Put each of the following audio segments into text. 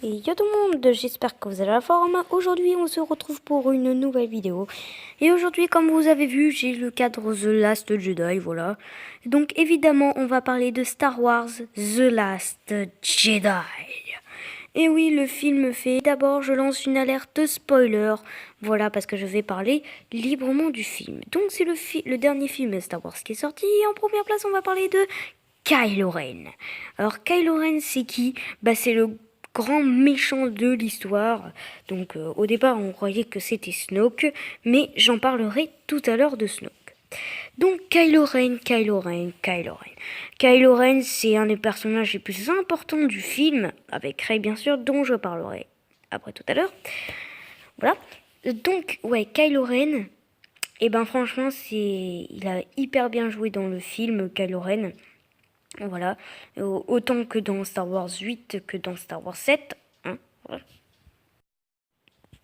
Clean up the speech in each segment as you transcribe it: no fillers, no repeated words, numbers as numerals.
Et yo tout le monde, j'espère que vous avez la forme. Aujourd'hui on se retrouve pour une nouvelle vidéo. Et aujourd'hui, comme vous avez vu, j'ai le cadre The Last Jedi, voilà. Donc évidemment on va parler de Star Wars The Last Jedi. Et oui, le film fait. D'abord je lance une alerte spoiler, voilà, parce que je vais parler librement du film. Donc c'est le dernier film Star Wars qui est sorti. Et en première place on va parler de Kylo Ren. Alors Kylo Ren c'est qui? C'est le grand méchant de l'histoire. Donc au départ on croyait que c'était Snoke, mais j'en parlerai tout à l'heure de Snoke. Donc Kylo Ren, Kylo Ren c'est un des personnages les plus importants du film, avec Rey bien sûr, dont je parlerai après tout à l'heure. Voilà. Donc ouais, Kylo Ren, et franchement il a hyper bien joué dans le film Kylo Ren. Voilà, autant que dans Star Wars 8 que dans Star Wars 7. Hein, voilà.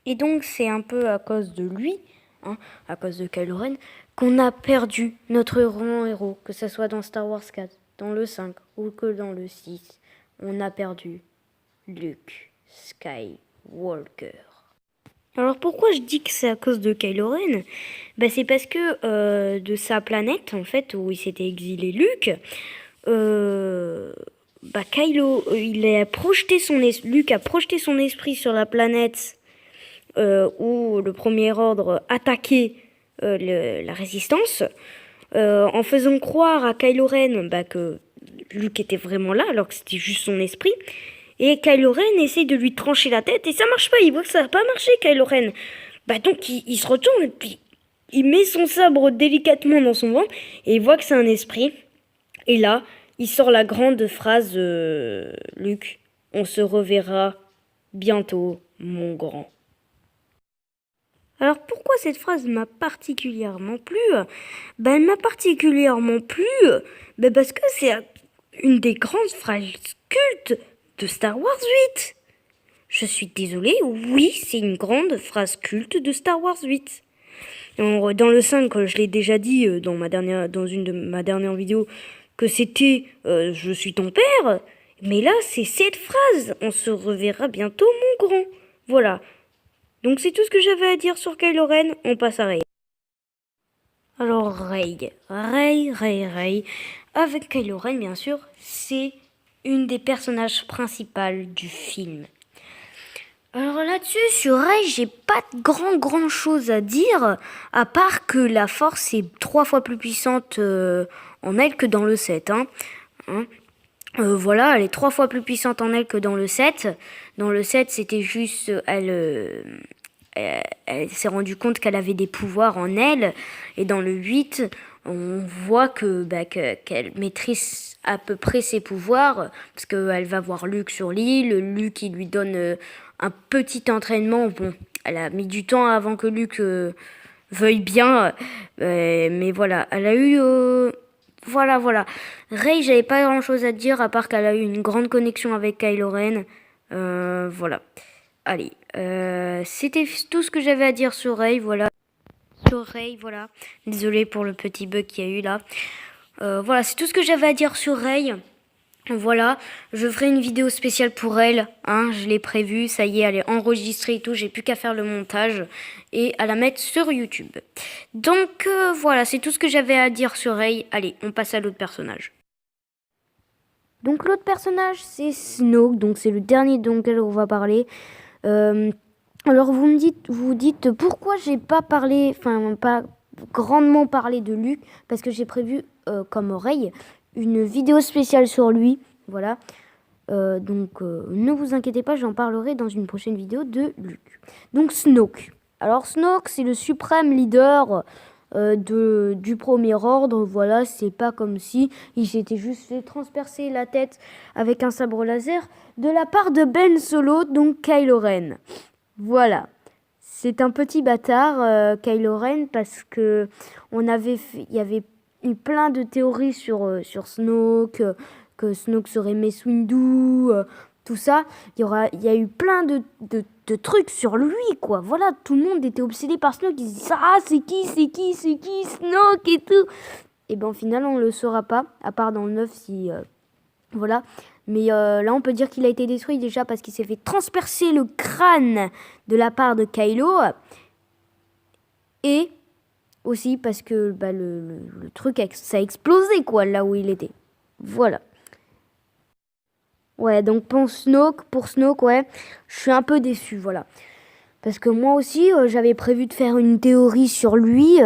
Et donc c'est un peu à cause de lui, à cause de Kylo Ren, qu'on a perdu notre grand héros, que ce soit dans Star Wars 4, dans le 5 ou que dans le 6. On a perdu Luke Skywalker. Alors pourquoi je dis que c'est à cause de Kylo Ren? C'est parce que de sa planète, en fait, où il s'était exilé Luke, Kylo, Luke a projeté son esprit sur la planète où le Premier Ordre attaquait la Résistance, en faisant croire à Kylo Ren que Luke était vraiment là, alors que c'était juste son esprit. Et Kylo Ren essaye de lui trancher la tête et ça marche pas. Il voit que ça n'a pas marché, Kylo Ren. Donc il se retourne et puis il met son sabre délicatement dans son ventre et il voit que c'est un esprit. Et là, il sort la grande phrase Luke, on se reverra bientôt, mon grand. Alors pourquoi cette phrase m'a particulièrement plu? Elle m'a particulièrement plu parce que c'est une des grandes phrases cultes de Star Wars 8. Je suis désolée, oui, c'est une grande phrase culte de Star Wars 8. Dans le 5, je l'ai déjà dit dans une de ma dernière vidéo, que c'était je suis ton père. Mais là, c'est cette phrase. On se reverra bientôt, mon grand. Voilà. Donc c'est tout ce que j'avais à dire sur Kylo Ren. On passe à Rey. Alors Rey. Avec Kylo Ren, bien sûr, c'est une des personnages principaux du film. Alors là-dessus, sur Rey, j'ai pas de grand chose à dire, à part que la force est 3 fois plus puissante en elle que dans le 7. Voilà, elle est 3 fois plus puissante en elle que dans le 7. Dans le 7, c'était juste... Elle s'est rendue compte qu'elle avait des pouvoirs en elle. Et dans le 8, on voit qu'elle maîtrise à peu près ses pouvoirs. Parce qu'elle va voir Luke sur l'île. Luke, il lui donne un petit entraînement. Bon, elle a mis du temps avant que Luke veuille bien. Mais voilà, elle a eu... Voilà. Rey, j'avais pas grand chose à dire à part qu'elle a eu une grande connexion avec Kylo Ren. Voilà. Allez, c'était tout ce que j'avais à dire sur Rey, voilà. Désolée pour le petit bug qu'il y a eu là. Voilà, c'est tout ce que j'avais à dire sur Rey. Voilà, je ferai une vidéo spéciale pour elle, je l'ai prévue, ça y est, elle est enregistrée et tout, j'ai plus qu'à faire le montage et à la mettre sur YouTube. Donc voilà, c'est tout ce que j'avais à dire sur Rey. Allez, on passe à l'autre personnage. Donc l'autre personnage, c'est Snoke, donc c'est le dernier dont on va parler. Alors vous dites pourquoi j'ai pas grandement parlé de Luke, parce que j'ai prévu comme Rey une vidéo spéciale sur lui, voilà. Donc ne vous inquiétez pas, j'en parlerai dans une prochaine vidéo de Luke. Donc Snoke. Alors Snoke, c'est le suprême leader du Premier Ordre, voilà, c'est pas comme si il s'était juste fait transpercer la tête avec un sabre laser de la part de Ben Solo, donc Kylo Ren. Voilà. C'est un petit bâtard, Kylo Ren, parce que il y avait eu plein de théories sur Snoke, que Snoke serait Mace Windu, tout ça. Il y a eu plein de trucs sur lui, quoi. Voilà, tout le monde était obsédé par Snoke. Ils se disaient, c'est qui, Snoke et tout. Et au final, on le saura pas, à part dans le 9 si... voilà. Mais là, on peut dire qu'il a été détruit déjà parce qu'il s'est fait transpercer le crâne de la part de Kylo. Et aussi parce que bah, le truc, ça a explosé, quoi, là où il était. Voilà. Ouais, donc pour Snoke, ouais, je suis un peu déçu, voilà. Parce que moi aussi, j'avais prévu de faire une théorie sur lui,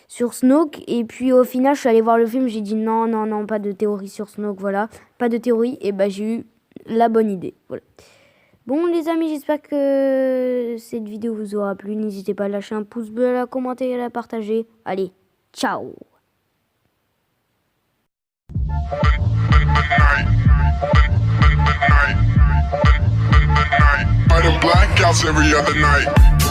sur Snoke. Et puis au final, je suis allée voir le film, j'ai dit non, non, non, pas de théorie sur Snoke, voilà. Pas de théorie, et bah j'ai eu la bonne idée, voilà. Bon les amis, j'espère que cette vidéo vous aura plu. N'hésitez pas à lâcher un pouce bleu, à la commenter et à la partager. Allez, ciao! By the blackouts every other night.